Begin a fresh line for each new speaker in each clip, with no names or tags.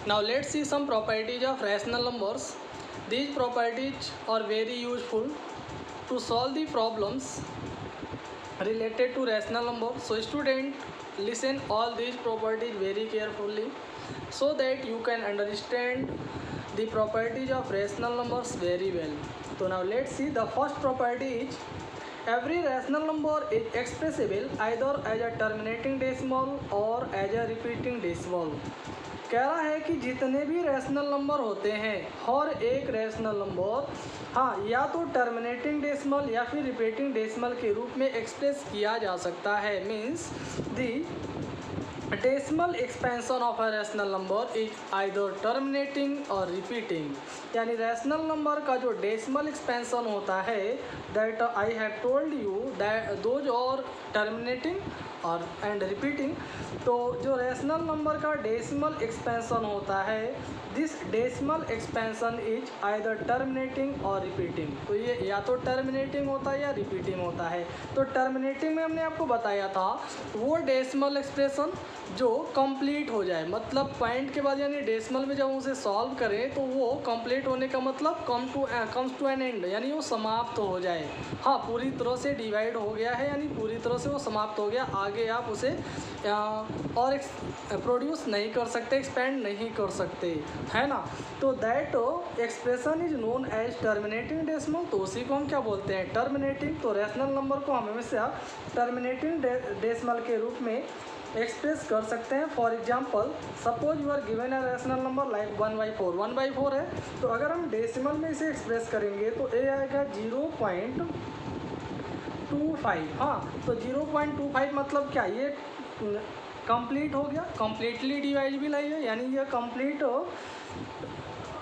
Now let's see some properties of rational numbers. These properties are very useful to solve the problems related to rational numbers. So student, listen all these properties very carefully so that you can understand the properties of rational numbers very well. So now let's see, the first property is every rational number is expressible either as a terminating decimal or as a repeating decimal. कह रहा है कि जितने भी rational number होते हैं, हर एक rational number या तो टर्मिनेटिंग डेसिमल या फिर रिपीटिंग डेसिमल के रूप में एक्सप्रेस किया जा सकता है. Means the decimal expansion of a rational number is either terminating और रिपीटिंग. यानी रैशनल नंबर का जो डेसिमल एक्सपेंशन होता है, that I have told you that those और टर्मिनेटिंग और एंड रिपीटिंग. तो जो रैशनल नंबर का डेसिमल एक्सपेंशन होता है, this decimal expansion is either terminating और रिपीटिंग. तो ये या तो टर्मिनेटिंग होता है या रिपीटिंग होता है. तो टर्मिनेटिंग में हमने आपको बताया था वो डेसिमल एक्सप्रेशन जो कंप्लीट हो जाए, मतलब पॉइंट के बाद यानी डेसिमल में जब उसे सॉल्व करें तो वो कंप्लीट होने का मतलब कम्स टू एन एंड, यानी वो समाप्त हो जाए. हाँ, पूरी तरह से डिवाइड हो गया है, यानी पूरी तरह से वो समाप्त हो गया. आगे आप उसे और प्रोड्यूस नहीं कर सकते, एक्सपेंड नहीं कर सकते, है ना. तो that expression is known as terminating decimal. तो उसी को हम क्या बोलते हैं, टर्मिनेटिंग. तो रैशनल नंबर को हम हमेशा टर्मिनेटिंग डेसिमल के रूप में एक्सप्रेस कर सकते हैं. For example, suppose you are given a rational number like 1/4. 1/4 है, तो अगर हम डेसिमल में इसे एक्सप्रेस करेंगे तो ए आएगा 0.25. हाँ, तो 0.25 मतलब क्या, ये कंप्लीट हो गया, कंप्लीटली डिवाइडेबल है, यानी ये कंप्लीट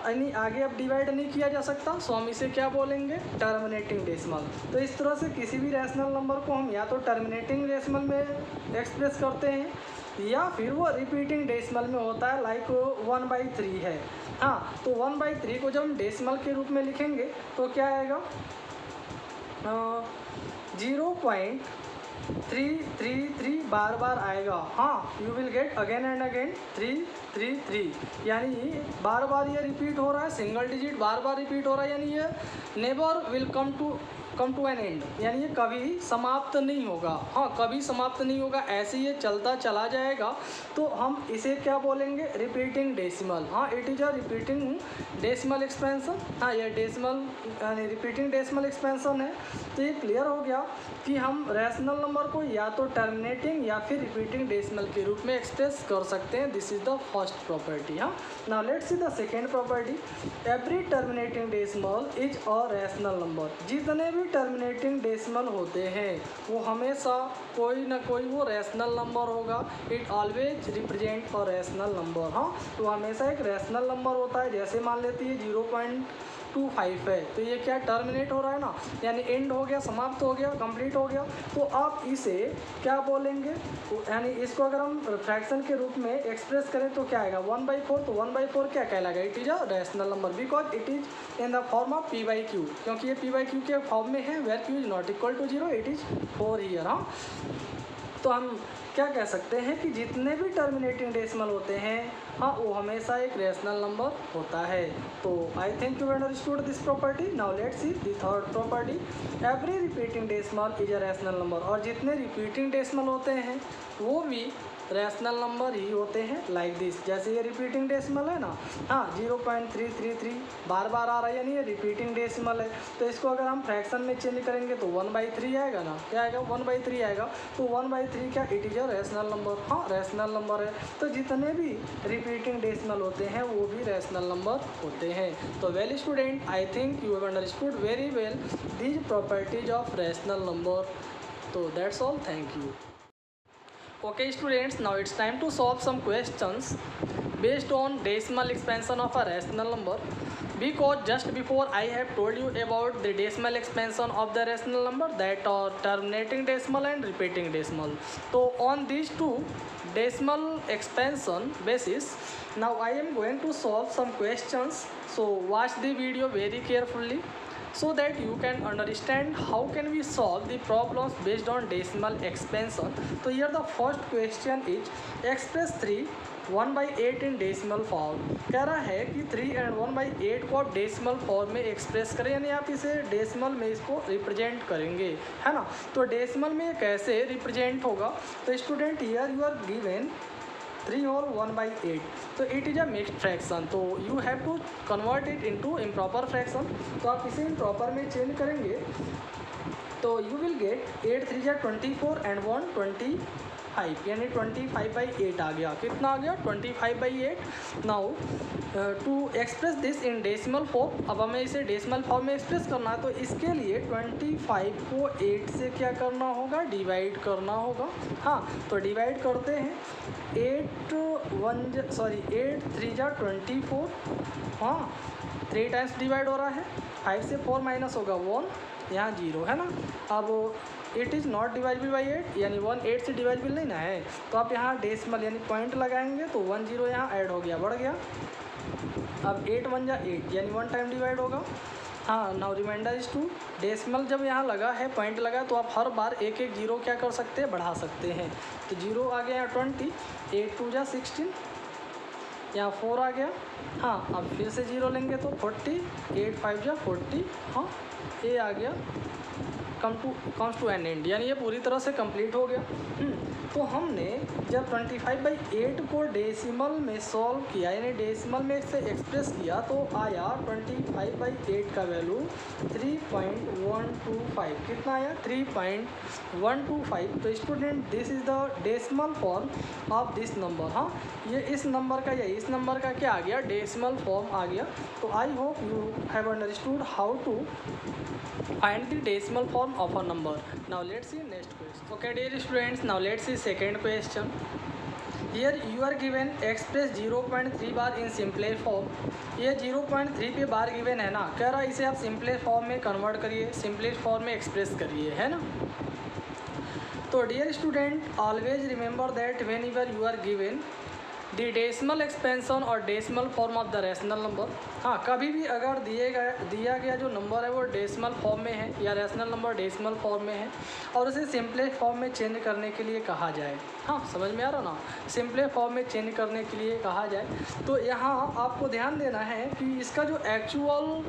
यानी आगे अब डिवाइड नहीं किया जा सकता. सो हम इसे क्या बोलेंगे, टर्मिनेटिंग डेसिमल. तो इस तरह से किसी भी रैशनल नंबर को हम या तो टर्मिनेटिंग डेसिमल में एक्सप्रेस करते हैं या फिर वो रिपीटिंग डेसिमल में होता है, लाइक 1/3 है. हाँ, तो 1/3 को जब हम डेसिमल के रूप में लिखेंगे तो क्या आएगा, 0.333 बार बार आएगा. हाँ, you will get again and again 333, यानी बार बार ये रिपीट हो रहा है, सिंगल डिजिट बार बार रिपीट हो रहा है, यानी ये never will come to an end, यानी ये कभी समाप्त नहीं होगा. हाँ, कभी समाप्त नहीं होगा, ऐसे ये चलता चला जाएगा. तो हम इसे क्या बोलेंगे, रिपीटिंग डेसिमल. हाँ, it is a repeating decimal expansion. हाँ, ये डेसिमल यानी रिपीटिंग डेसिमल एक्सपेंशन है. तो ये क्लियर हो गया कि हम रैशनल नंबर को या तो टर्मिनेटिंग या फिर रिपीटिंग डेसिमल के रूप में एक्सप्रेस कर सकते हैं. This is the first property. हाँ, now let's see the second property. Every terminating decimal is a rational number. जितने भी टर्मिनेटिंग डेसिमल होते हैं वो हमेशा कोई ना कोई वो रैशनल नंबर होगा. It always represent a rational number. हाँ, तो हमेशा एक रैशनल नंबर होता है. जैसे मान लेती है 0.25 है, तो ये क्या टर्मिनेट हो रहा है ना, यानी एंड हो गया, समाप्त हो गया, कंप्लीट हो गया. तो आप इसे क्या बोलेंगे, यानी इसको अगर हम फ्रैक्शन के रूप में एक्सप्रेस करें तो क्या आएगा, 1/4. तो 1/4 क्या कहलाएगा, it is a rational number because it is in the form of p/q. क्योंकि ये p/q के फॉर्म में है, where q is not equal to 0, it is 4 here. हाँ, तो हम क्या कह सकते हैं कि जितने भी टर्मिनेटिंग डेसिमल होते हैं, हाँ, वो हमेशा एक रैशनल नंबर होता है. तो आई think you understood this property. Now let's see the third property. Every repeating decimal is a rational number. और जितने रिपीटिंग डेसिमल होते हैं वो भी रैशनल नंबर ही होते हैं, लाइक दिस. जैसे ये रिपीटिंग डेसिमल है ना, हाँ, 0.333 बार बार आ रहा है, यानी ये रिपीटिंग डेसिमल है. तो इसको अगर हम फ्रैक्शन में चेंज करेंगे तो 1/3 आएगा ना, क्या आएगा, 1/3 आएगा. तो 1/3 क्या, it is a rational number. हाँ, रैशनल नंबर है. तो जितने भी रिपीटिंग डेसिमल होते हैं वो भी रैशनल नंबर होते हैं. तो well student, I think you have understood very well these properties of rational number. तो that's all, thank you. Okay students, now it's time to solve some questions based on decimal expansion of a rational number, because just before I have told you about the decimal expansion of the rational number, that are terminating decimal and repeating decimal. So on these two decimal expansion basis, now I am going to solve some questions. So watch the video very carefully so that you can understand how can we solve the problems based on decimal expansion. So here the first question is, express 3 1/8 in decimal form. कह रहा है कि 3 and 1/8 को आप decimal form में express करें, यानी आप इसे डेसिमल में इसको रिप्रेजेंट करेंगे, है ना। तो डेसिमल में कैसे रिप्रेजेंट होगा? तो student here you are given 3 और 1/8, तो it is a mixed fraction, तो you have to convert it into improper fraction. तो आप इसे इम्प्रॉपर में चेंज करेंगे तो यू विल गेट 8 3 जा 24 एंड 1 25, यानी 25/8 आ गया। कितना आ गया? 25/8। Now to express this in decimal form, अब हमें इसे डेसिमल फॉर्म में एक्सप्रेस करना है, तो इसके लिए 25 को 8 से क्या करना होगा? डिवाइड करना होगा। हाँ, तो डिवाइड करते हैं। 8 3 जा 24, हाँ 3 टाइम्स डिवाइड हो रहा है। 5 से 4 माइनस होगा 1, यहाँ 0 है ना। अब it is not dividable by 8, यानी 1 8 से डिवाइडेबल नहीं ना है, तो आप यहाँ डेसिमल यानी पॉइंट लगाएंगे तो 1 0 यहाँ ऐड हो गया, बढ़ गया। अब 8 1 जा 8, यानी 1 टाइम डिवाइड होगा। हाँ, नाउ रिमाइंडर इज 2। डेसिमल जब यहाँ लगा है, पॉइंट लगा, तो आप हर बार एक एक जीरो क्या कर सकते हैं? बढ़ा सकते हैं। तो 0 आ गया यहाँ 20, 8 2 जा 16, यहाँ 4 आ गया। हाँ, अब फिर से 0 लेंगे तो 40, 8 5 जा 40, हाँ ये आ गया। कम्स टू एन एंड, यानी ये पूरी तरह से कंप्लीट हो गया। तो हमने जब 25/8 को डेसिमल में सॉल्व किया, यानी डेसिमल में इसे एक्सप्रेस किया, तो आया 25/8 का वैल्यू 3.125। कितना आया? 3.125। तो student this is the decimal form of this number. हाँ, ये इस नंबर का या इस नंबर का क्या आ गया? डेसिमल फॉर्म आ गया। तो I hope you have understood how to find the decimal form of a number. Now let's see next question. Okay dear students, now let's see second question. Here you are given express 0.3 bar in simplest form. ये 0.3 पे बार given है ना, कह रहा है इसे आप simplest form में कन्वर्ट करिए, सिंपलेस्ट फॉर्म में एक्सप्रेस करिए, है ना। तो dear student, always remember that whenever you are given the decimal expansion और decimal form of the rational number. हाँ, कभी भी अगर दिया गया जो नंबर है वो डेसिमल फॉर्म में है या रैशनल नंबर डेसिमल फॉर्म में है और उसे सिंपलेस्ट फॉर्म में चेंज करने के लिए कहा जाए, हाँ समझ में आ रहा ना, सिंपलेस्ट फॉर्म में चेंज करने के लिए कहा जाए, तो यहाँ आपको ध्यान देना है कि इसका जो एक्चुअल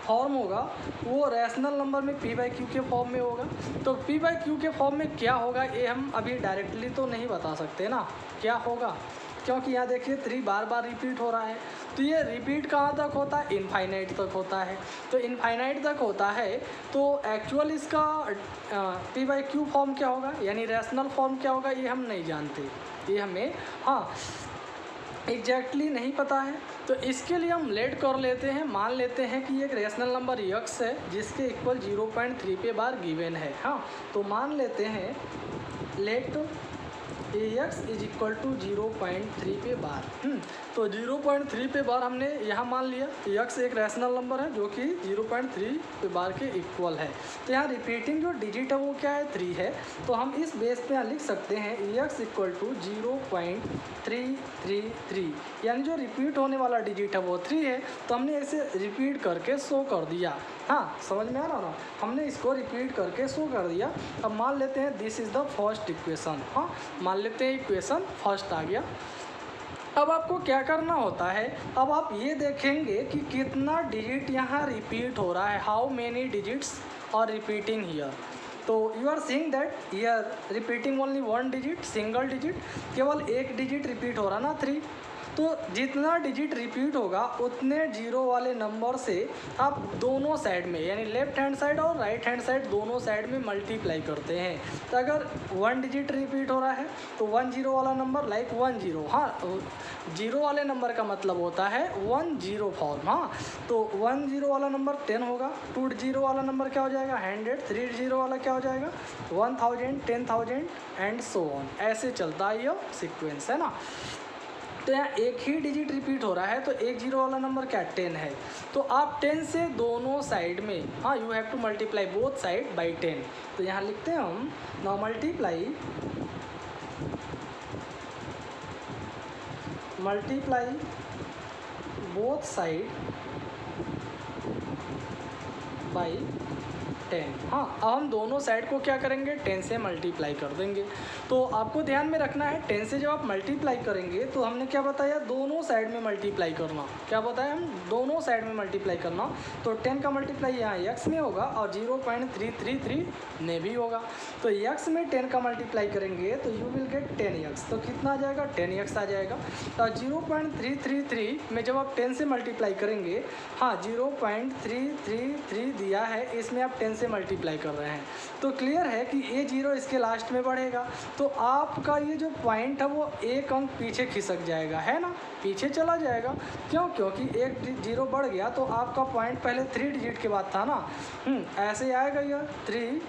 फॉर्म होगा वो रैशनल नंबर में p/q के फॉर्म में होगा। तो p/q के फॉर्म में क्या होगा ये हम अभी डायरेक्टली तो नहीं बता सकते ना क्या होगा, क्योंकि यहाँ देखिए 3 बार बार रिपीट हो रहा है। तो ये रिपीट कहाँ तक होता है? इनफाइनाइट तक होता है। तो इनफाइनाइट तक होता है तो एक्चुअल इसका p/q फॉर्म क्या होगा, यानी रैशनल फॉर्म क्या होगा, ये हम नहीं जानते, ये हमें हाँ एग्जैक्टली नहीं पता है। तो इसके लिए हम लेट कर लेते हैं, मान लेते हैं कि एक रैशनल नंबर x है जिसके इक्वल 0.3 पे बार गिवन है। हाँ, तो मान लेते हैं let ax is equal to 0.3 पे बार। तो 0.3 पे बार हमने यहाँ मान लिया, x एक रैशनल नंबर है जो कि 0.3 पे बार के इक्वल है। तो यहाँ रिपीटिंग जो डिजिट है वो क्या है? 3 है। तो हम इस बेस पे यहाँ लिख सकते हैं x इक्वल टू 0.333, यानी जो रिपीट होने वाला डिजिट है वो 3 है। तो हमने इसे रिपीट करके शो कर दिया। हाँ, समझ में आ रहा ना, हमने इसको रिपीट करके शो कर दिया। अब मान लेते हैं this is the first equation. हाँ, मान लेते हैं इक्वेशन फर्स्ट आ गया। अब आपको क्या करना होता है, अब आप ये देखेंगे कि कितना डिजिट यहाँ रिपीट हो रहा है, how many digits are repeating here. तो you are seeing that here repeating only 1 digit, single digit, केवल एक डिजिट रिपीट हो रहा ना 3। तो जितना डिजिट रिपीट होगा उतने जीरो वाले नंबर से आप दोनों साइड में यानी लेफ्ट हैंड साइड और राइट हैंड साइड दोनों साइड में मल्टीप्लाई करते हैं। तो अगर 1 डिजिट रिपीट हो रहा है तो 1 0 वाला नंबर लाइक 1 0, हाँ 0 वाले नंबर का मतलब होता है 1 0 फॉर्म। हाँ, तो 1 0 वाला नंबर 10 होगा, 2 0 वाला नंबर क्या हो जाएगा 100, 3 0 वाला क्या हो जाएगा 1000, 10,000 एंड सो ऑन, ऐसे चलता है ये सीक्वेंस, है ना। तो यहाँ एक ही डिजिट रिपीट हो रहा है तो 1 0 वाला नंबर क्या 10 है। तो आप 10 से दोनों साइड में, हाँ you have to multiply both side by 10। तो यहाँ लिखते हैं हम now multiply both side by 10। हाँ, अब हम दोनों साइड को क्या करेंगे, 10 से मल्टीप्लाई कर देंगे। तो आपको ध्यान में रखना है 10 से जब आप मल्टीप्लाई करेंगे तो हमने क्या बताया, दोनों साइड में मल्टीप्लाई करना। क्या बताया हम, दोनों साइड में मल्टीप्लाई करना। तो 10 का मल्टीप्लाई यहाँ x में होगा और 0.333 में भी होगा। तो x में 10 का मल्टीप्लाई करेंगे तो यू विल गेट 10x। तो कितना आ जाएगा, 10x आ जाएगा। और 0.333 में जब आप 10 से मल्टीप्लाई करेंगे, हाँ 0.333 दिया है, इसमें आप 10 से मल्टीप्लाई कर रहे हैं तो क्लियर है कि ये 0 इसके लास्ट में बढ़ेगा। तो आपका ये जो पॉइंट है वो एक अंक पीछे खिसक जाएगा, है ना, पीछे चला जाएगा। क्यों, क्योंकि एक 0 बढ़ गया तो आपका पॉइंट पहले 3 डिजिट के बाद था ना, ऐसे आएगा यह 3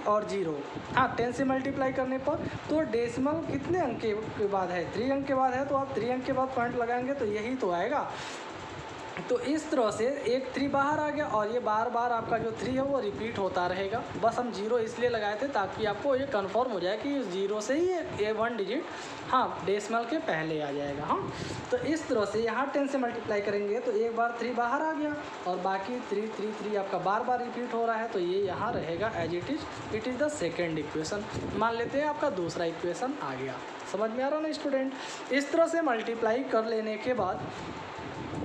और 0। हाँ, 10 से मल्टीप्लाई करने पर तो डेसिमल कितने अंक के बाद है, 3 अंक के बाद है, तो आप 3 अंक के बाद पॉइंट लगाएंगे तो यही तो आएगा। तो इस तरह से एक 3 बाहर आ गया और ये बार बार आपका जो 3 है वो रिपीट होता रहेगा। बस हम 0 इसलिए लगाए थे ताकि आपको ये कंफर्म हो जाए कि 0 से ही ये 1 डिजिट हाँ डेसिमल के पहले आ जाएगा। हाँ, तो इस तरह से यहाँ 10 से मल्टीप्लाई करेंगे तो एक बार 3 बाहर आ गया और बाकी 3 आपका बार बार रिपीट हो रहा है, तो ये यहाँ रहेगा as it is the second equation. मान लेते हैं आपका दूसरा इक्वेशन आ गया। समझ में आ रहा ना स्टूडेंट। इस तरह से मल्टीप्लाई कर लेने के बाद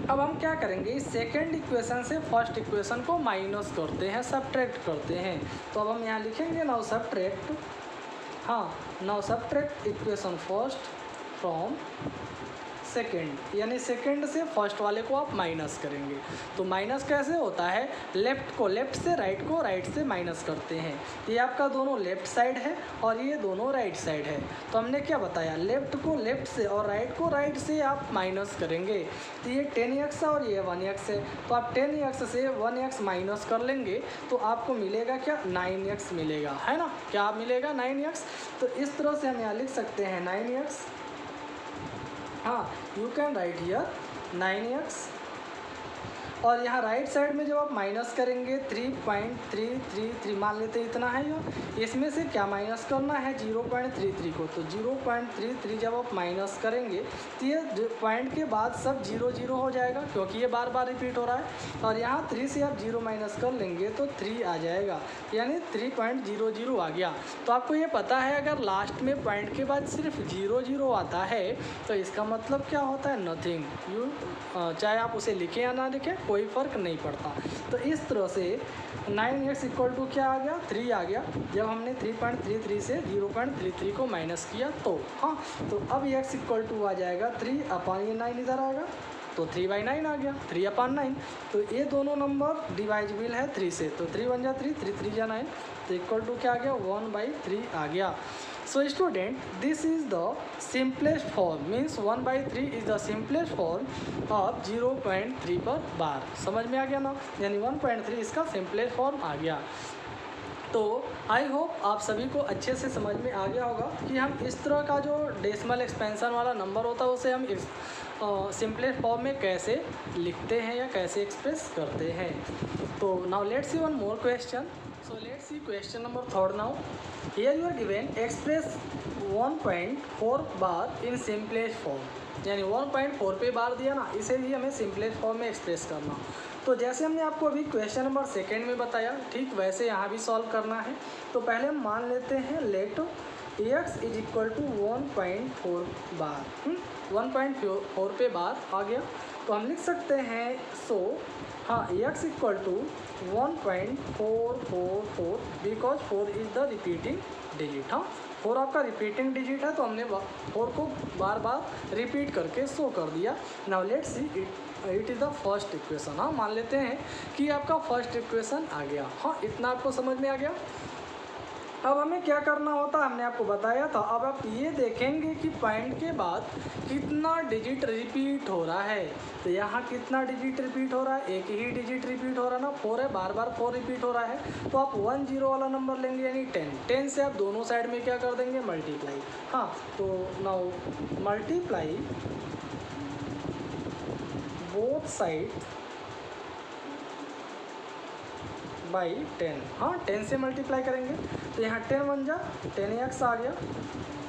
अब हम क्या करेंगे, इस सेकेंड इक्वेशन से फर्स्ट इक्वेशन को माइनस करते हैं, सब्ट्रैक्ट करते हैं। तो अब हम यहाँ लिखेंगे नाउ सब्ट्रैक्ट, हाँ now subtract equation first from second, यानी सेकेंड से फर्स्ट वाले को आप माइनस करेंगे। तो माइनस कैसे होता है, लेफ्ट को लेफ्ट से, राइट को राइट से माइनस करते हैं। ये आपका दोनों लेफ्ट साइड है और ये दोनों राइट साइड है। तो हमने क्या बताया, लेफ्ट को लेफ्ट से और राइट को राइट से आप माइनस करेंगे। तो ये 10x और ये 1x है, तो आप 10x से 1x माइनस कर लेंगे तो आपको मिलेगा क्या, 9x मिलेगा, है ना, क्या मिलेगा, 9x। तो इस तरह से हम यहाँ लिख सकते हैं 9x। हाँ, you can write here 9x। और यहाँ राइट साइड में जब आप माइनस करेंगे 3.333 मान लेते इतना है ये, इसमें से क्या माइनस करना है, 0.33 को। तो 0.33 जब आप माइनस करेंगे तो ये पॉइंट के बाद सब 0 हो जाएगा क्योंकि ये बार बार रिपीट हो रहा है। और यहाँ 3 से आप 0 माइनस कर लेंगे तो 3 आ जाएगा, यानी 3.00 आ गया। तो आपको ये पता है अगर लास्ट में पॉइंट के बाद सिर्फ 0 आता है तो इसका मतलब क्या होता है, नथिंग। चाहे आप उसे लिखें या ना लिखें कोई फ़र्क नहीं पड़ता। तो इस तरह से 9x इक्वल टू क्या आ गया, 3 आ गया जब हमने 3.33 से 0.33 को माइनस किया तो। हाँ, तो अब x इक्वल टू आ जाएगा 3 अपॉन ये 9 इधर आएगा तो 3/9 आ गया, 3/9। तो ये दोनों नंबर डिवाइजिबल है 3 से, तो 3 1 जा 3, 3 3 जा 9, तो इक्वल टू क्या आ गया, 1/3 आ गया। So student, this is the simplest form, means 1/3 is the simplest form of 0.3 पर बार। समझ में आ गया ना, यानी 1.3 इसका सिंपलेस्ट फॉर्म आ गया। तो आई होप आप सभी को अच्छे से समझ में आ गया होगा कि हम इस तरह का जो डेसिमल एक्सपेंशन वाला नंबर होता है उसे हम सिंपलेस्ट फॉर्म में कैसे लिखते हैं या कैसे एक्सप्रेस करते हैं। तो now let's C one more question. So let's see question number 3rd now. Here you are given express 1.4 bar in simplest form. यानी 1.4 पे बार दिया ना, इसे भी हमें सिंपलेस्ट फॉर्म में एक्सप्रेस करना। तो जैसे हमने आपको अभी क्वेश्चन नंबर 2 में बताया, ठीक वैसे यहाँ भी सॉल्व करना है। तो पहले हम मान लेते हैं let x is equal to 1.4 bar. 1.4 पे बार आ गया तो हम लिख सकते हैं हाँ x equal to 1.444 because 4 is the repeating digit. हाँ, 4 आपका रिपीटिंग डिजिट है तो हमने 4 को बार बार रिपीट करके शो कर दिया। Now let's see it is the first equation. हाँ, मान लेते हैं कि आपका फर्स्ट इक्वेशन आ गया। हाँ, इतना आपको समझ में आ गया। अब हमें क्या करना होता है हमने आपको बताया था। अब आप ये देखेंगे कि पॉइंट के बाद कितना डिजिट रिपीट हो रहा है। तो यहाँ कितना डिजिट रिपीट हो रहा है, एक ही डिजिट रिपीट हो रहा है ना, 4 है, बार बार 4 रिपीट हो रहा है। तो आप 1 0 वाला नंबर लेंगे यानी 10 से आप दोनों साइड में क्या कर देंगे, मल्टीप्लाई। हाँ, तो now multiply both side by 10। हाँ, 10 से मल्टीप्लाई करेंगे तो यहाँ 10 1 जा 10x आ गया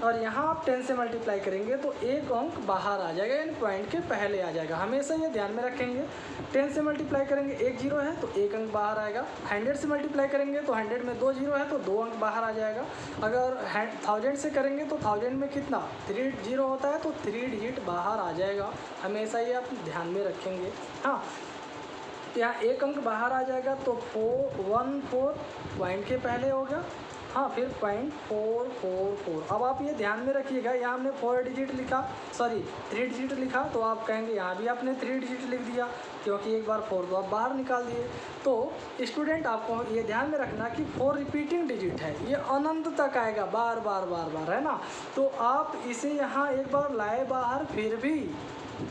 और यहाँ आप 10 से मल्टीप्लाई करेंगे तो एक अंक बाहर आ जाएगा, यानी पॉइंट के पहले आ जाएगा। हमेशा ये ध्यान में रखेंगे। 10 से मल्टीप्लाई करेंगे, एक जीरो है तो एक अंक बाहर आएगा। 100 से मल्टीप्लाई करेंगे तो 100 में 2 जीरो है तो 2 अंक बाहर आ जाएगा। अगर 1000 से करेंगे तो 1000 में कितना 3 जीरो होता है तो 3 डिजिट बाहर आ जाएगा। हमेशा ये आप ध्यान में रखेंगे। हाँ, यहाँ एक अंक बाहर आ जाएगा तो 414 पॉइंट के पहले हो गया। हाँ, फिर 0.444। अब आप ये ध्यान में रखिएगा, यहाँ हमने 4 डिजिट लिखा, सॉरी 3 डिजिट लिखा, तो आप कहेंगे यहाँ भी आपने 3 डिजिट लिख दिया, क्योंकि एक बार 4 तो आप बाहर निकाल दिए। तो स्टूडेंट आपको ये ध्यान में रखना कि 4 रिपीटिंग डिजिट है, ये अनंत तक आएगा, बार बार बार बार, है ना। तो आप इसे यहाँ एक बार लाए बाहर, फिर भी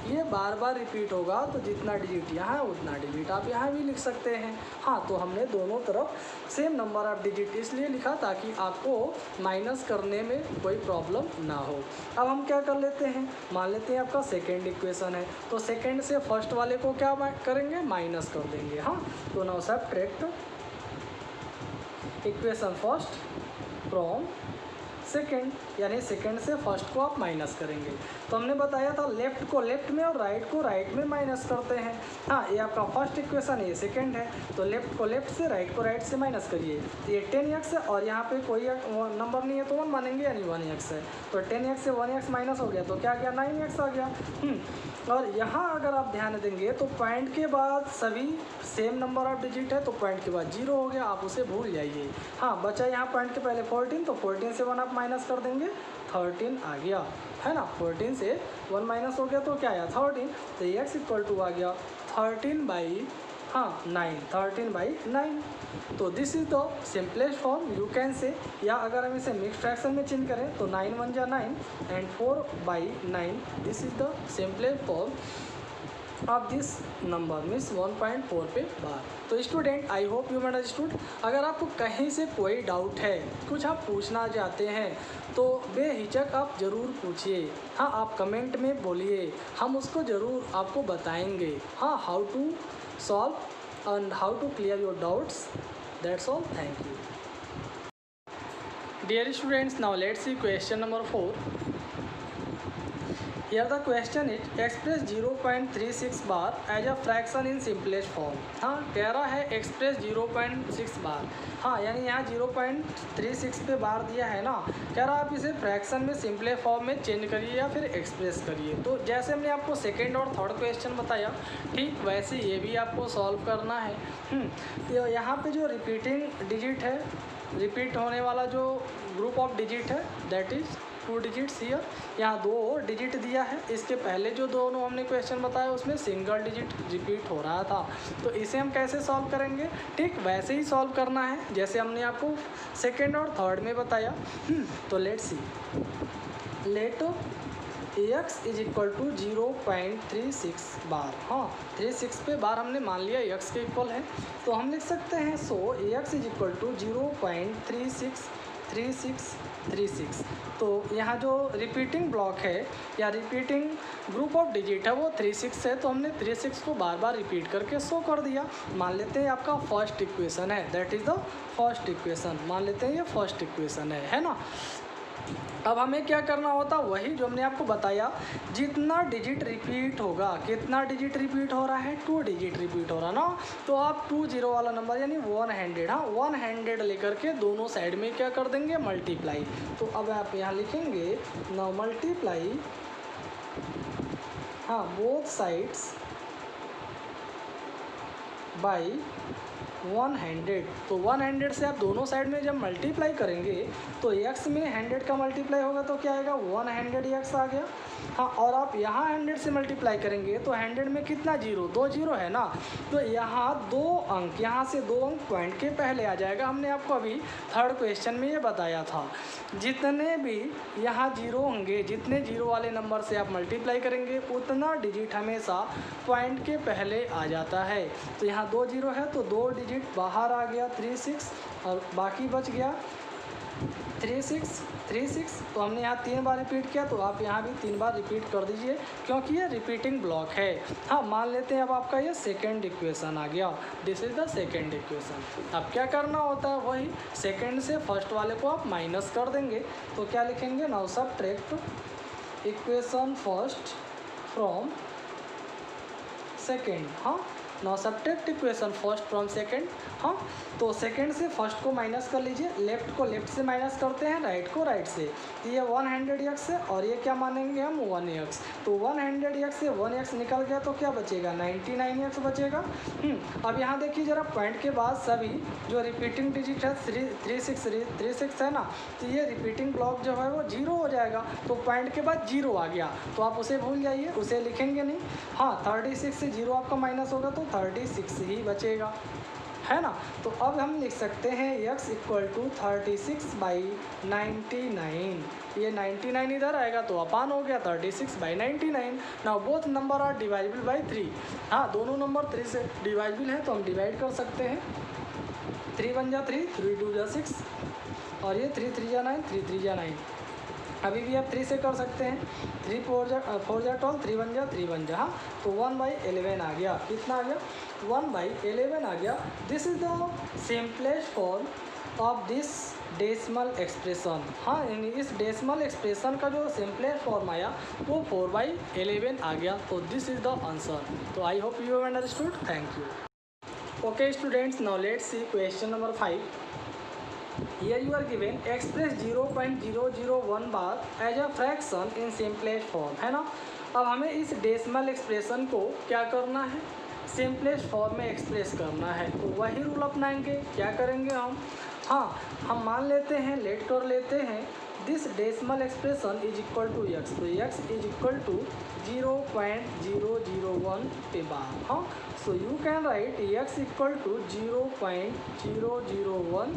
ये बार बार रिपीट होगा, तो जितना डिजिट यहाँ है उतना डिजिट आप यहाँ भी लिख सकते हैं। हाँ, तो हमने दोनों तरफ सेम नंबर ऑफ डिजिट इसलिए लिखा ताकि आपको माइनस करने में कोई प्रॉब्लम ना हो। अब हम क्या कर लेते हैं, मान लेते हैं आपका सेकेंड इक्वेशन है, तो सेकेंड से फर्स्ट वाले को क्या करेंगे, माइनस कर देंगे। हाँ, तो now subtract equation first from second, यानी सेकेंड से फर्स्ट को आप माइनस करेंगे। तो हमने बताया था लेफ्ट को लेफ्ट में और राइट को राइट में माइनस करते हैं। हाँ, ये आपका फर्स्ट इक्वेशन, ये सेकेंड है, तो लेफ्ट को लेफ्ट से, राइट को राइट से माइनस करिए। तो ये 10x है और यहाँ पे कोई नंबर नहीं है तो 1 मानेंगे, यानी 1x है। तो 10x से 1x माइनस हो गया तो क्या गया, 9x आ गया। और यहाँ अगर आप ध्यान देंगे तो पॉइंट के बाद सभी सेम नंबर ऑफ डिजिट है, तो पॉइंट के बाद 0 हो गया, आप उसे भूल जाइए। हाँ, बचा यहाँ पॉइंट के पहले 14, तो 14 से 1 आप माइनस कर देंगे, 13 आ गया, है ना। 14 से 1 माइनस हो गया तो क्या आया, 13। तो x इक्वल टू आ गया 13/9। तो this is the simplest form you can say, या अगर हम इसे मिक्स फ्रैक्शन में चेंज करें तो 9 1 जा 9 and 4/9। This is the simplest form of this number, means 1.4 पे बार। तो student, I hope you understood. अगर आपको कहीं से कोई डाउट है, कुछ आप पूछना चाहते हैं, तो बेहिचक आप ज़रूर पूछिए। हाँ, आप कमेंट में बोलिए, हम उसको ज़रूर आपको बताएंगे। हाँ, how to solve and how to clear your doubts. That's all, thank you. Dear students, now let's see question number 4. Here the question is express 0.36 bar as a fraction in simplest form. हाँ, कह रहा है express 0.6 बार। हाँ, यानी यहाँ 0.36 पे बार दिया है ना, कह रहा आप इसे फ्रैक्शन में सिंपले फॉर्म में चेंज करिए या फिर एक्सप्रेस करिए। तो जैसे हमने आपको सेकेंड और थर्ड क्वेश्चन बताया, ठीक वैसे ये भी आपको सॉल्व करना है। तो यहाँ पे जो रिपीटिंग डिजिट है, रिपीट होने वाला जो ग्रुप ऑफ डिजिट है, दैट इज़ 2 डिजिट्स हियर। यहाँ 2 डिजिट दिया है, इसके पहले जो दोनों हमने क्वेश्चन बताया उसमें सिंगल डिजिट रिपीट हो रहा था। तो इसे हम कैसे सॉल्व करेंगे, ठीक वैसे ही सॉल्व करना है जैसे हमने आपको सेकेंड और थर्ड में बताया। तो let's see, let x is equal to 0.36 bar. हाँ, 36 पे बार हमने मान लिया x के इक्वल है, तो हम लिख सकते हैं सो x इज इक्वल टू 0.363636। तो यहाँ जो रिपीटिंग ब्लॉक है या रिपीटिंग ग्रुप ऑफ डिजिट है वो 36 है, तो हमने 36 को बार बार रिपीट करके शो कर दिया। मान लेते हैं आपका फर्स्ट इक्वेशन है, that is the first equation. मान लेते हैं ये फर्स्ट इक्वेशन है ना। अब हमें क्या करना होता, वही जो हमने आपको बताया, जितना डिजिट रिपीट होगा, कितना डिजिट रिपीट हो रहा है, 2 डिजिट रिपीट हो रहा ना, तो आप 20 वाला नंबर यानी 100, हाँ 100 लेकर के दोनों साइड में क्या कर देंगे, मल्टीप्लाई। तो अब आप यहाँ लिखेंगे नाउ मल्टीप्लाई, हाँ बोथ साइड्स बाई 100। तो 100 से आप दोनों साइड में जब मल्टीप्लाई करेंगे तो x में 100 का मल्टीप्लाई होगा तो क्या आएगा, 100x आ गया। हाँ, और आप यहाँ 100 से मल्टीप्लाई करेंगे तो 100 में कितना जीरो, 2 जीरो है ना, तो यहाँ 2 अंक, यहाँ से 2 अंक पॉइंट के पहले आ जाएगा। हमने आपको अभी थर्ड क्वेश्चन में ये बताया था, जितने भी यहाँ जीरो होंगे, जितने जीरो वाले नंबर से आप मल्टीप्लाई करेंगे उतना डिजिट हमेशा पॉइंट के पहले आ जाता है। तो यहाँ 2 जीरो है तो 2 डिजिट बाहर आ गया 36, और बाकी बच गया 36 तो हमने यहाँ 3 बार रिपीट किया, तो आप यहाँ भी 3 बार रिपीट कर दीजिए क्योंकि ये रिपीटिंग ब्लॉक है। हाँ, मान लेते हैं अब आपका ये सेकेंड इक्वेशन आ गया। This is the second equation. अब क्या करना होता है, वही सेकेंड से फर्स्ट वाले को आप माइनस कर देंगे। तो क्या लिखेंगे, now subtract equation first from second. हाँ, now subtract equation first from second. हाँ, तो सेकेंड से फर्स्ट को माइनस कर लीजिए, लेफ्ट को लेफ्ट से माइनस करते हैं, राइट को राइट से। तो ये 100x है और ये क्या मानेंगे हम 1x। तो 100x से 1x निकल गया तो क्या बचेगा, 99x बचेगा। अब यहाँ देखिए जरा, पॉइंट के बाद सभी जो रिपीटिंग डिजिट है 36 है ना, तो ये रिपीटिंग ब्लॉक जो है वो 0 हो जाएगा। तो पॉइंट के बाद 0 आ गया तो आप उसे भूल जाइए, उसे लिखेंगे नहीं। हाँ, 36 से 0 आपका माइनस होगा तो 36 ही बचेगा, है ना। तो अब हम लिख सकते हैं x इक्वल टू 36/99। ये 99 इधर आएगा तो अपान हो गया 36/99। Now both number are divisible by 3। हाँ, दोनों नंबर 3 से डिवाइडेबल है तो हम डिवाइड कर सकते हैं। 3 1 जा 3, 3 2 जा 6 और ये 3 3 जा 9, 3 3 जा 9। अभी भी आप 3 से कर सकते हैं। 3 4 जा 12, 3 1 जा 3 1 जा। हाँ, तो 1/11 आ गया। कितना आ गया, 1/11 आ गया। This is the simplest form of this decimal expression. हाँ, इस डेसिमल एक्सप्रेशन का जो सिंपलेस्ट फॉर्म आया वो 4/11 आ गया। तो दिस इज द आंसर। तो I hope you have understood. Thank you. Okay students, now let's see question number 5। Here you are given express 0.001 bar as a fraction in simplest form, है ना। अब हमें इस डेसिमल एक्सप्रेशन को क्या करना है, सिंपलेस्ट फॉर्म में एक्सप्रेस करना है। तो वही रूल अपनाएंगे। क्या करेंगे हम, हाँ, हम मान लेते हैं, लेट कर लेते हैं this decimal expression is equal to x। तो x इज इक्वल टू 0.001 पे बार। हाँ, so you can write x equal to 0.001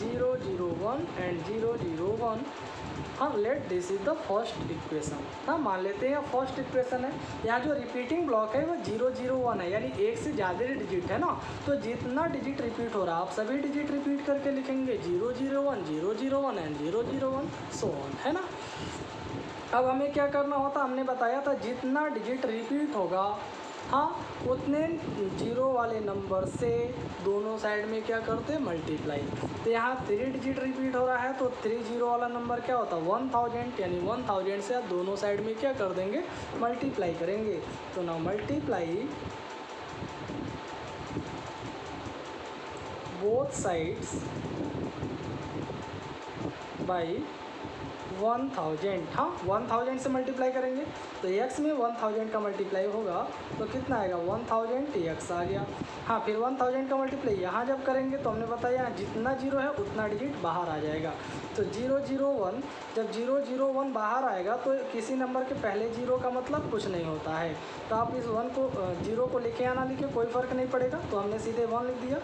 001 and 001। हाँ, let this is the first equation. हाँ, मान लेते हैं फर्स्ट इक्वेशन है। यहाँ जो रिपीटिंग ब्लॉक है वो 001 है, यानी एक से ज़्यादा डिजिट है ना। तो जितना डिजिट रिपीट हो रहा है आप सभी डिजिट रिपीट करके लिखेंगे 001 001 एंड 001 सो ऑन, है ना। अब हमें क्या करना होता, हमने बताया था जितना डिजिट रिपीट होगा, हाँ, उतने जीरो वाले नंबर से दोनों साइड में क्या करते हैं, मल्टीप्लाई। तो यहाँ 3 डिजिट रिपीट हो रहा है तो 3 जीरो वाला नंबर क्या होता है 1000, यानी 1000 से आप दोनों साइड में क्या कर देंगे, मल्टीप्लाई करेंगे। तो now multiply both sides by 1000। हाँ, 1000 से मल्टीप्लाई करेंगे तो x में 1000 का मल्टीप्लाई होगा तो कितना आएगा 1000x आ गया। हाँ, फिर 1000 का मल्टीप्लाई यहाँ जब करेंगे तो हमने बताया जितना जीरो है उतना डिजिट बाहर आ जाएगा। तो 001, जब 001 बाहर आएगा तो किसी नंबर के पहले जीरो का मतलब कुछ नहीं होता है। तो आप इस 1 को 0 को लिखे या ना लिखे कोई फ़र्क नहीं पड़ेगा, तो हमने सीधे 1 लिख दिया।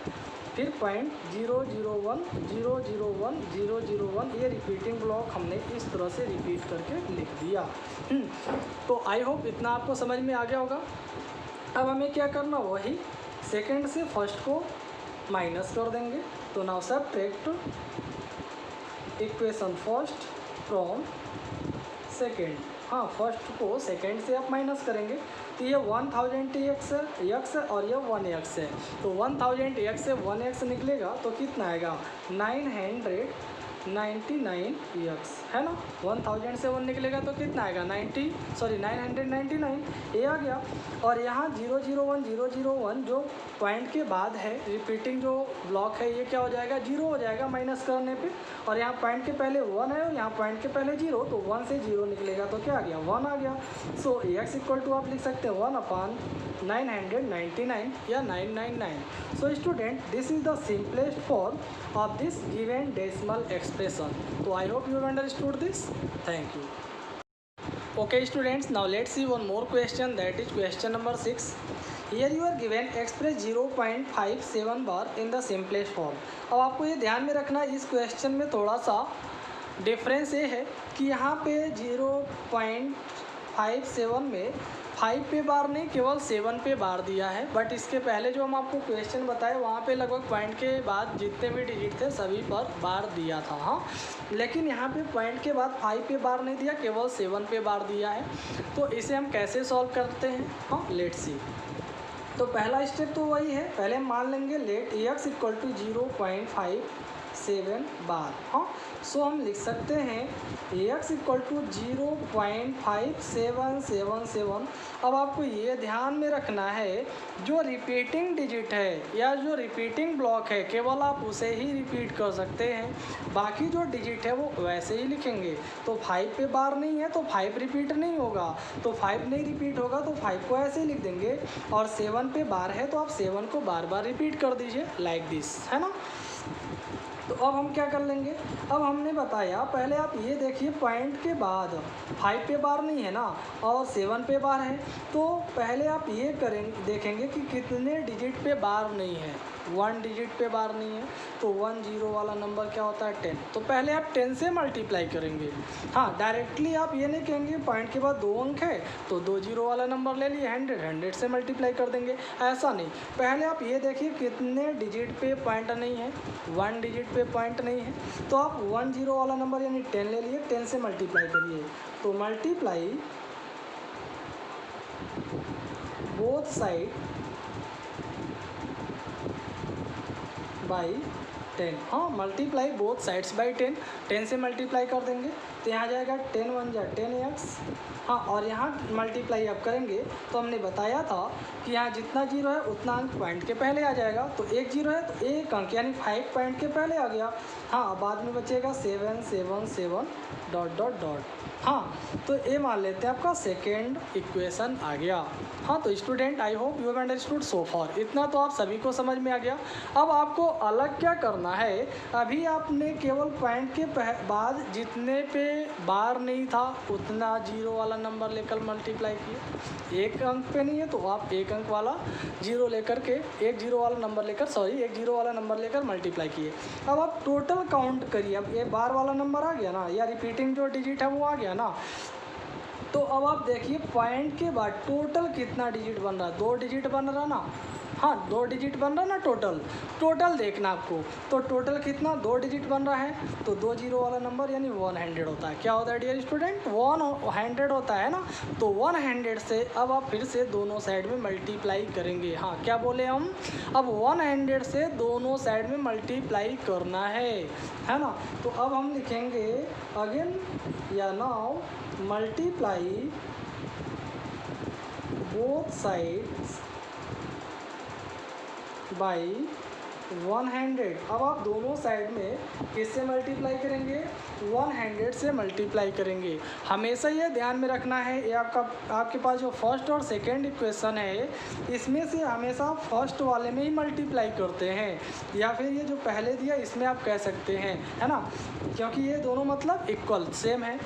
फिर पॉइंट 001 001 001, ये रिपीटिंग ब्लॉक हमने इस तरह से रिपीट करके लिख दिया। तो आई होप इतना आपको समझ में आ गया होगा। अब हमें क्या करना, वही सेकंड से फर्स्ट को माइनस कर देंगे। तो now subtract equation first from second. हाँ, फर्स्ट को सेकंड से आप माइनस करेंगे तो ये 1000x है और ये 1x है। तो 1000x से 1x निकलेगा तो कितना आएगा 999x, है ना। 1000 से 1 निकलेगा तो कितना आएगा 999 ये आ गया। और यहाँ 001 001 जो पॉइंट के बाद है रिपीटिंग जो ब्लॉक है ये क्या हो जाएगा 0 हो जाएगा माइनस करने पे। और यहाँ पॉइंट के पहले 1 है और यहाँ पॉइंट के पहले 0, तो 1 से 0 निकलेगा तो क्या आ गया 1 आ गया। सो x इक्वल टू आप लिख सकते हैं 1/999 या 999। So student, this is the simplest form of this given decimal expression. तो I hope you understood this. Thank you. Okay students, now let's see one more question, that is question number 6. Here you are given express 0.57 bar in the simplest form. अब आपको ये ध्यान में रखना है, इस question में थोड़ा सा डिफरेंस ये है कि यहाँ पे 0.57 में 5 पे बार नहीं, केवल 7 पे बार दिया है। बट इसके पहले जो हम आपको क्वेश्चन बताए वहाँ पे लगभग पॉइंट के बाद जितने भी डिजिट थे सभी पर बार दिया था। हाँ, लेकिन यहाँ पे पॉइंट के बाद 5 पे बार नहीं दिया, केवल 7 पे बार दिया है। तो इसे हम कैसे सॉल्व करते हैं? हाँ, लेट्स सी। तो पहला स्टेप तो वही है, पहले हम मान लेंगे लेट x इक्वल टू 0.57 बार। हाँ, सो हम लिख सकते हैं x इक्वल टू 0.5777। अब आपको ये ध्यान में रखना है, जो रिपीटिंग डिजिट है या जो रिपीटिंग ब्लॉक है केवल आप उसे ही रिपीट कर सकते हैं, बाकी जो डिजिट है वो वैसे ही लिखेंगे। तो 5 पे बार नहीं है तो 5 रिपीट नहीं होगा, तो 5 नहीं रिपीट होगा तो 5 को ऐसे ही लिख देंगे। और 7 पे बार है तो आप 7 को बार बार रिपीट कर दीजिए लाइक दिस, है ना। तो अब हम क्या कर लेंगे, अब हमने बताया पहले आप ये देखिए पॉइंट के बाद 5 पे बार नहीं है ना और 7 पे बार है, तो पहले आप ये करेंगे देखेंगे कि कितने डिजिट पे बार नहीं है। 1 डिजिट पे बार नहीं है तो 1 0 वाला नंबर क्या होता है 10, तो पहले आप 10 से मल्टीप्लाई करेंगे। हाँ, डायरेक्टली आप ये नहीं कहेंगे पॉइंट के बाद 2 अंक है तो 2 0 वाला नंबर ले लिए 100 से मल्टीप्लाई कर देंगे, ऐसा नहीं। पहले आप ये देखिए कितने डिजिट पे पॉइंट नहीं है, 1 डिजिट पे पॉइंट नहीं है, तो आप 1 0 वाला नंबर यानी 10 ले लिए, 10 से मल्टीप्लाई करिए। तो मल्टीप्लाई बोथ साइड बाई 10। हाँ, मल्टीप्लाई बोथ साइड्स बाई 10, 10 से मल्टीप्लाई कर देंगे तो यहाँ जाएगा 10 1 जा 10x। हाँ, और यहाँ मल्टीप्लाई आप करेंगे तो हमने बताया था कि यहाँ जितना जीरो है उतना अंक पॉइंट के पहले आ जाएगा, तो 1 जीरो है तो 1 अंक यानी 5 पॉइंट के पहले आ गया। हाँ, बाद में बचेगा 7 7 7 डॉट डॉट डॉट। हाँ, तो ये मान लेते हैं आपका सेकेंड इक्वेशन आ गया। हाँ, तो student I hope you have understood so for, इतना तो आप सभी को समझ में आ गया। अब आपको अलग क्या करना है, अभी आपने केवल पॉइंट के बाद जितने पे बार नहीं था उतना जीरो वाला नंबर लेकर मल्टीप्लाई किए। 1 अंक पे नहीं है तो आप 1 अंक वाला जीरो लेकर के 1 0 वाला नंबर लेकर 1 0 वाला नंबर लेकर मल्टीप्लाई किए। अब आप टोटल काउंट करिए, अब ये बार वाला नंबर आ गया ना या रिपीटिंग जो डिजिट है वो आ गया ना। तो अब आप देखिए पॉइंट के बाद टोटल कितना डिजिट बन रहा है, 2 डिजिट बन रहा ना। हाँ, 2 डिजिट बन रहा ना टोटल देखना आपको। तो टोटल कितना 2 डिजिट बन रहा है, तो 2 0 वाला नंबर यानी 100 होता है। क्या होता है डियर स्टूडेंट, 100 होता है ना। तो 100 से अब आप फिर से दोनों साइड में मल्टीप्लाई करेंगे। हाँ, क्या बोले हम, अब 100 से दोनों साइड में मल्टीप्लाई करना है ना। तो अब हम लिखेंगे अगेन या now multiply both sides by 100। अब आप दोनों साइड में किससे मल्टीप्लाई करेंगे, 100 से मल्टीप्लाई करेंगे। हमेशा ये ध्यान में रखना है, ये आपके पास जो फर्स्ट और सेकंड इक्वेशन है इसमें से हमेशा आप फर्स्ट वाले में ही मल्टीप्लाई करते हैं, या फिर ये जो पहले दिया इसमें आप कह सकते हैं, है ना, क्योंकि ये दोनों मतलब इक्वल सेम है।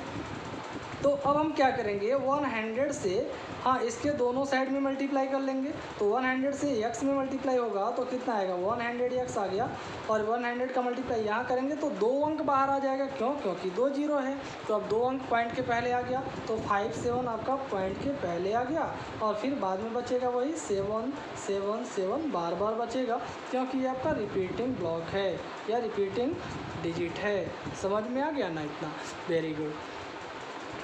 तो अब हम क्या करेंगे 100 से, हाँ, इसके दोनों साइड में मल्टीप्लाई कर लेंगे। तो 100 से x में मल्टीप्लाई होगा तो कितना आएगा 100x आ गया, और 100 का मल्टीप्लाई यहाँ करेंगे तो 2 अंक बाहर आ जाएगा। क्यों, क्योंकि 2 0 है तो अब 2 अंक पॉइंट के पहले आ गया, तो 5 7 आपका पॉइंट के पहले आ गया, और फिर बाद में बचेगा वही 7 7 7 बार बार बचेगा, क्योंकि ये आपका रिपीटिंग ब्लॉक है या रिपीटिंग डिजिट है। समझ में आ गया ना इतना, वेरी गुड।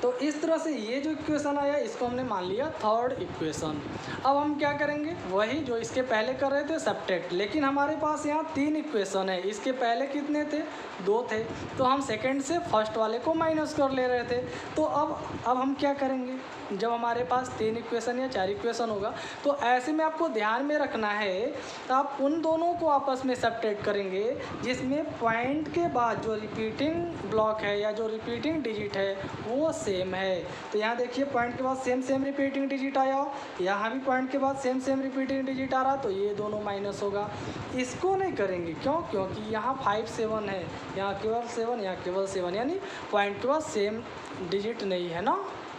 तो इस तरह से ये जो इक्वेशन आया इसको हमने मान लिया थर्ड इक्वेशन। अब हम क्या करेंगे, वही जो इसके पहले कर रहे थे सब्ट्रैक्ट, लेकिन हमारे पास यहाँ 3 इक्वेशन है, इसके पहले कितने थे 2 थे, तो हम सेकंड से फर्स्ट वाले को माइनस कर ले रहे थे। तो अब हम क्या करेंगे, जब हमारे पास 3 इक्वेशन या 4 इक्वेशन होगा तो ऐसे में आपको ध्यान में रखना है, तो आप उन दोनों को आपस में सब्ट्रैक्ट करेंगे जिसमें पॉइंट के बाद जो रिपीटिंग ब्लॉक है या जो रिपीटिंग डिजिट है वो सेम है। तो यहाँ देखिए पॉइंट के बाद सेम रिपीटिंग डिजिट आया, यहाँ भी पॉइंट के बाद सेम रिपीटिंग डिजिट आ रहा, तो ये दोनों माइनस होगा। इसको नहीं करेंगे, क्यों, क्योंकि यहाँ 5 7 है, यहाँ केवल 7, यहाँ केवल 7, यानी पॉइंट के बाद सेम डिजिट नहीं है ना।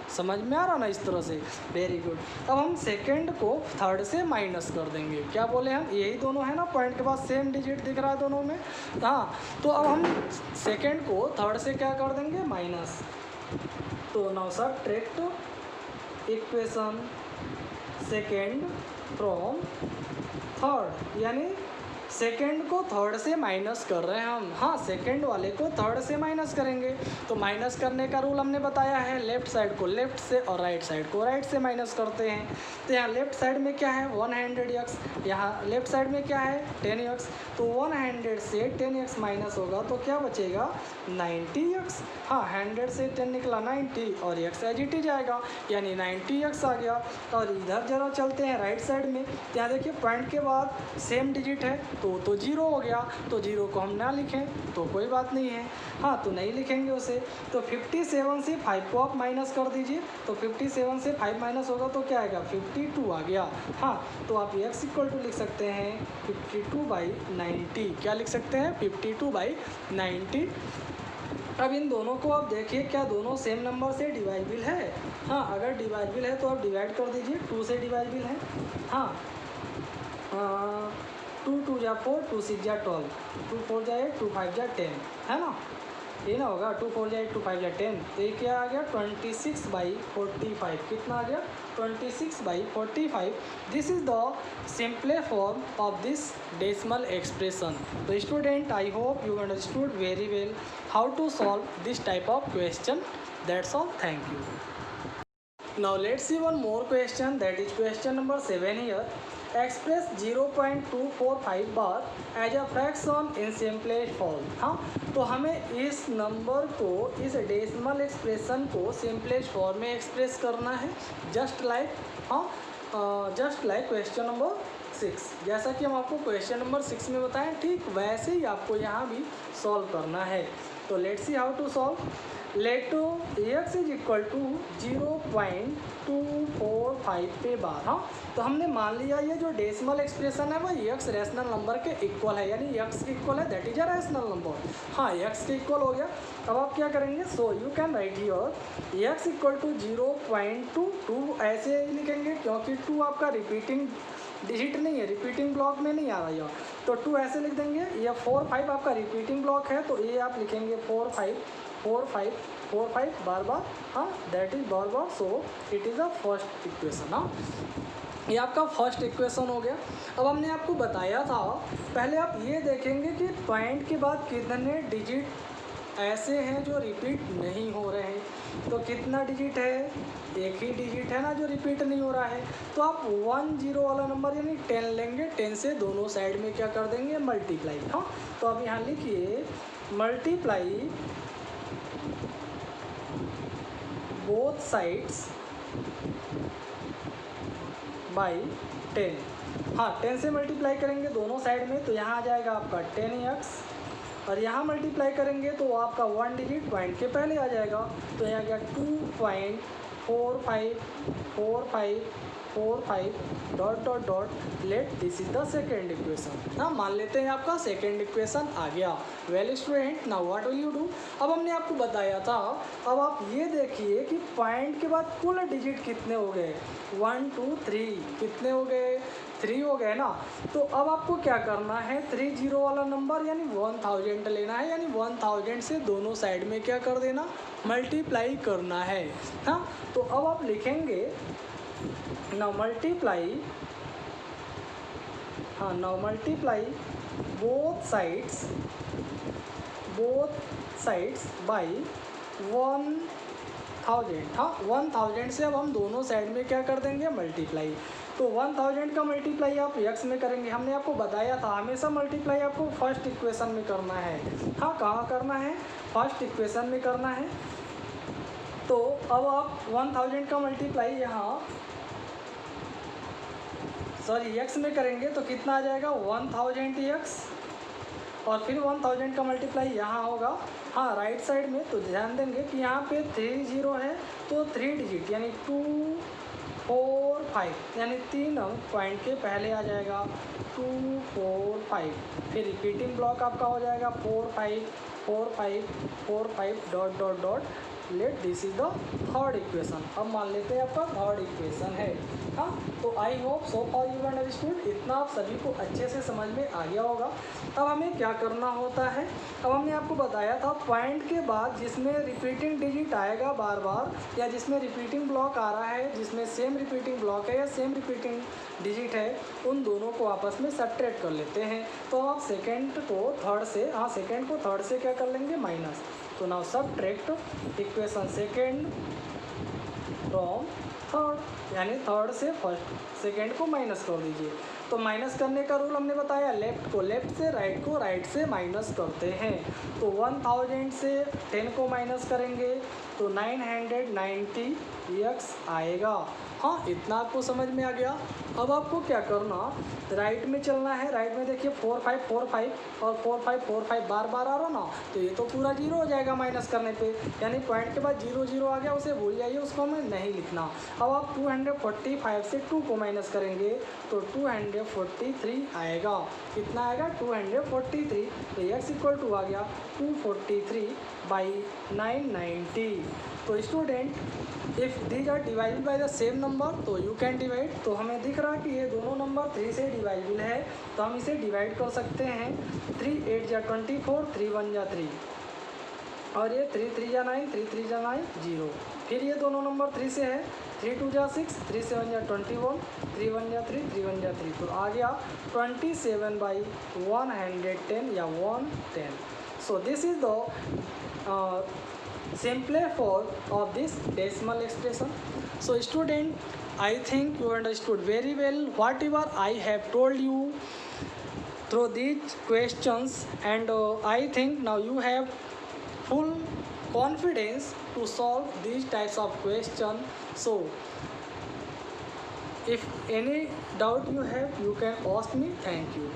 समझ में आ रहा ना इस तरह से, वेरी गुड। अब हम सेकंड को थर्ड से माइनस कर देंगे। क्या बोले हम, यही दोनों है ना, पॉइंट के बाद सेम डिजिट दिख रहा है दोनों में। हाँ, तो अब हम सेकंड को थर्ड से क्या कर देंगे माइनस। तो now subtract equation second from third, यानी सेकेंड को थर्ड से माइनस कर रहे हैं हम। हाँ, सेकेंड वाले को थर्ड से माइनस करेंगे। तो माइनस करने का रूल हमने बताया है, लेफ्ट साइड को लेफ्ट से और राइट साइड को राइट से माइनस करते हैं। तो यहाँ लेफ्ट साइड में क्या है 100x, यहाँ लेफ्ट साइड में क्या है 10x। तो 100 से 10x माइनस होगा तो क्या बचेगा 90x। हाँ, 100 से 10 निकला 90 और x एज इट इज आएगा, यानी 90x आ गया। और इधर जरा चलते हैं राइट साइड में। यहाँ देखिए पॉइंट के बाद सेम डिजिट है तो 0 हो गया। तो 0 को हम ना लिखें तो कोई बात नहीं है। हाँ, तो नहीं लिखेंगे उसे। तो 57 से 5 को आप माइनस कर दीजिए। तो 57 से 5 माइनस होगा तो क्या आएगा 52 आ गया। हाँ, तो आप x इक्वल टू लिख सकते हैं 52/90। क्या लिख सकते हैं 52/90। अब इन दोनों को आप देखिए क्या दोनों सेम नंबर से डिवाइजिबल है। हाँ, अगर डिवाइजिबल है तो आप डिवाइड कर दीजिए। 2 से डिवाइजिबल है। हाँ, 2 2 जा 4, 2 6 जा 12, 2 4 जा 8, 2 5 जा 10, है ना। ये ना होगा 2 4 जा 8, 2 5 जा 10। तो ये क्या आ गया 26/45। कितना आ गया 26/45। This is the simple form of this decimal expression. तो student, I hope you understood very well how to solve this type of question. That's all, thank you. Now let's see one more question, that is question number 7 here. Express 0.245 bar as a fraction in simplest form। हाँ, तो हमें इस number को, इस decimal expression को simplest form में express करना है, जस्ट लाइक क्वेश्चन नंबर 6। जैसा कि हम आपको क्वेश्चन नंबर 6 में बताएं, ठीक वैसे ही आपको यहाँ भी सॉल्व करना है। तो let's see how to solve. Let x is equal to 0.245 पे बार। हाँ, तो हमने मान लिया ये जो डेसिमल एक्सप्रेशन है वह x रैशनल नंबर के इक्वल है, यानी x के इक्वल है, that is a rational number. हाँ, x के इक्वल हो गया। अब आप क्या करेंगे, so you can write here x equal to 0.22 ऐसे ही लिखेंगे क्योंकि 2 आपका रिपीटिंग डिजिट नहीं है, रिपीटिंग ब्लॉक में नहीं आ रहा है। तो 2 ऐसे लिख देंगे। ये 4 5 आपका रिपीटिंग ब्लॉक है तो ये आप लिखेंगे 4 5 4 5 4 5 बार बार। हाँ, that is bar bar. So it is a first equation. हाँ, ये आपका फर्स्ट इक्वेशन हो गया। अब हमने आपको बताया था, पहले आप ये देखेंगे कि पॉइंट के बाद कितने डिजिट ऐसे हैं जो रिपीट नहीं हो रहे हैं। तो कितना डिजिट है, एक ही डिजिट है ना जो रिपीट नहीं हो रहा है। तो आप 10 वाला नंबर यानी 10 लेंगे, 10 से दोनों साइड में क्या कर देंगे मल्टीप्लाई। हाँ, तो अब यहाँ लिखिए मल्टीप्लाई बोथ साइड्स बाई 10। हाँ, 10 से मल्टीप्लाई करेंगे दोनों साइड में तो यहाँ आ जाएगा आपका 10x, और यहाँ मल्टीप्लाई करेंगे तो आपका 1 डिजिट पॉइंट के पहले आ जाएगा। तो यहाँ गया 2.454545 dot dot dot. Let this is the second equation. हाँ, मान लेते हैं आपका सेकेंड इक्वेशन आ गया। Well student, now what will you do. अब हमने आपको बताया था, अब आप ये देखिए कि पॉइंट के बाद कुल डिजिट कितने हो गए 1 2 3 कितने हो गए 3 हो गए ना। तो अब आपको क्या करना है 30 वाला नंबर यानी 1000 लेना है, यानी 1000 से दोनों साइड में क्या कर देना मल्टीप्लाई करना है। हाँ, तो अब आप लिखेंगे now multiply both sides by 1000। हाँ, 1000 से अब हम दोनों साइड में क्या कर देंगे मल्टीप्लाई। तो 1000 का मल्टीप्लाई आप x में करेंगे। हमने आपको बताया था हमेशा मल्टीप्लाई आपको फर्स्ट इक्वेशन में करना है। हाँ, कहाँ करना है फर्स्ट इक्वेशन में करना है। तो अब आप 1000 का मल्टीप्लाई यहाँ x में करेंगे तो कितना आ जाएगा 1000x, और फिर 1000 का मल्टीप्लाई यहाँ होगा। हाँ, राइट साइड में। तो ध्यान देंगे कि यहाँ पे 30 है तो 3 डिजिट यानी 2 4 5 यानी 3 अंक पॉइंट के पहले आ जाएगा 2 4 5। फिर रिपीटिंग ब्लॉक आपका हो जाएगा 4 5 4 5 4 5 dot dot dot. Let this is the third equation. अब मान लेते हैं आपका थर्ड इक्वेशन है। हाँ, तो I hope so for you understood, इतना आप सभी को अच्छे से समझ में आ गया होगा। अब हमें क्या करना होता है, अब हमने आपको बताया था पॉइंट के बाद जिसमें रिपीटिंग डिजिट आएगा बार बार, या जिसमें रिपीटिंग ब्लॉक आ रहा है, जिसमें सेम रिपीटिंग ब्लॉक है या सेम रिपीटिंग डिजिट है, उन दोनों को आपस में सब्ट्रैक्ट कर लेते हैं। तो आप सेकेंड को थर्ड से, हाँ सेकेंड को थर्ड से क्या कर लेंगे, माइनस। तो now subtract equation second from third, यानी थर्ड से फर्स्ट, सेकेंड को माइनस कर दीजिए। तो माइनस करने का रूल हमने बताया, लेफ्ट को लेफ्ट से, राइट को राइट से माइनस करते हैं। तो 1000 से 10 को माइनस करेंगे तो 990 x आएगा। हाँ, इतना आपको समझ में आ गया। अब आपको क्या करना, राइट में चलना है। राइट में देखिए 4545 और 4545 बार बार आ रहा ना, तो ये तो पूरा जीरो हो जाएगा माइनस करने पे, यानी पॉइंट के बाद 0 0 आ गया, उसे भूल जाइए, उसको हमें नहीं लिखना। अब आप 245 से 2 को माइनस करेंगे तो 243 आएगा। कितना आएगा, 243। तो x इक्वल टू आ गया 243/990। तो student if these are divided by the same number तो यू कैन डिवाइड। तो हमें दिख रहा है कि ये दोनों नंबर 3 से डिवाइडेबल है, तो हम इसे डिवाइड कर सकते हैं। 3 8 जा 24, 3 1 जा 3, और ये 3 3 जा 9, 3 3 जा 9 0। फिर ये दोनों नंबर 3 से है, 3 2 जा 6, 3 7 जा 21, 3 1 जा 3, 3 1 जा 3। तो आ गया 27/110 या 110। So this is the simple form of this decimal expression. So student, I think you understood very well whatever I have told you through these questions, and I think now you have full confidence to solve these types of questions. So if any doubt you have, you can ask me. Thank you.